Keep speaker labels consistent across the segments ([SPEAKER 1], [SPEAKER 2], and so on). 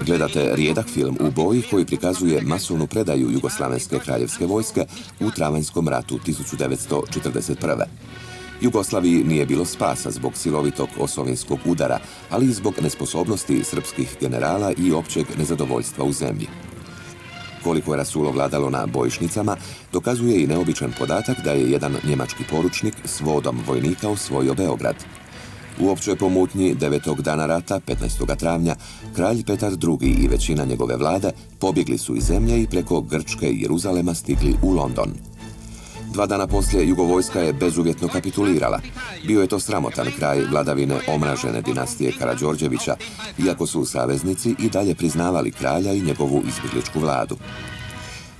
[SPEAKER 1] Gledate rijedak film u boji koji prikazuje masovnu predaju Jugoslavenske kraljevske vojske u Travanjskom ratu 1941. Jugoslaviji nije bilo spasa zbog silovitog osovinskog udara, ali i zbog nesposobnosti srpskih generala i općeg nezadovoljstva u zemlji. Koliko je rasulo vladalo na bojišnicama, dokazuje i neobičan podatak da je jedan njemački poručnik s vodom vojnika osvojio Beograd. U općoj pomutnji 9. dana rata, 15. travnja, kralj Petar II. I većina njegove vlade pobjegli su iz zemlje i preko Grčke i Jeruzalema stigli u London. 2 dana poslije Jugovojska je bezuvjetno kapitulirala. Bio je to sramotan kraj vladavine omražene dinastije Karađorđevića, iako su saveznici i dalje priznavali kralja i njegovu izbjegličku vladu.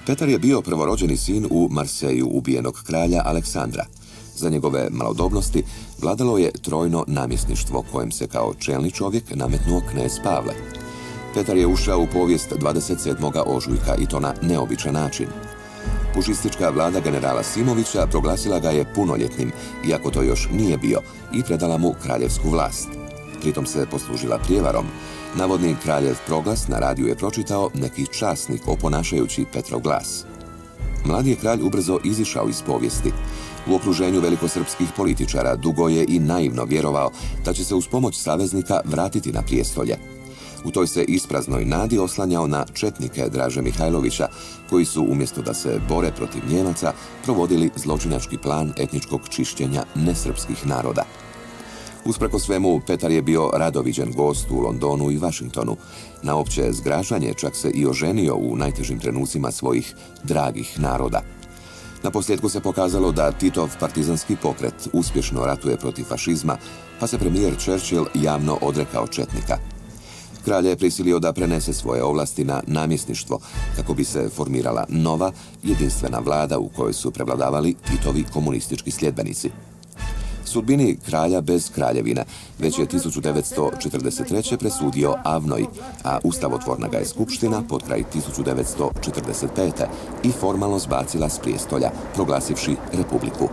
[SPEAKER 1] Petar je bio prvorođeni sin u Marseju ubijenog kralja Aleksandra. Za njegove malodobnosti vladalo je trojno namjesništvo kojem se kao čelni čovjek nametnuo knez Pavle. Petar je ušao u povijest 27. ožujka i to na neobičan način. Pušistička vlada generala Simovića proglasila ga je punoljetnim, iako to još nije bio, i predala mu kraljevsku vlast. Pritom se poslužila prijevarom. Navodni kraljev proglas na radiju je pročitao neki časnik oponašajući Petrov glas. Mladi je kralj ubrzo izišao iz povijesti. U okruženju velikosrpskih političara dugo je i naivno vjerovao da će se uz pomoć saveznika vratiti na prijestolje. U toj se ispraznoj nadi oslanjao na četnike Draže Mihajlovića, koji su, umjesto da se bore protiv Njemaca, provodili zločinački plan etničkog čišćenja nesrpskih naroda. Usprkos svemu, Petar je bio radoviđen gost u Londonu i Vašingtonu. Na opće zgražanje čak se i oženio u najtežim trenucima svojih dragih naroda. Naposljetku se pokazalo da Titov partizanski pokret uspješno ratuje protiv fašizma, pa se premijer Churchill javno odrekao četnika. Kralja je prisilio da prenese svoje ovlasti na namjesništvo, kako bi se formirala nova, jedinstvena vlada u kojoj su prevladavali Titovi komunistički sljedbenici. Sudbini kralja bez kraljevine već je 1943. presudio Avnoj, a ustavotvorna ga je skupština pod kraj 1945. i formalno zbacila s prijestolja, proglasivši republiku.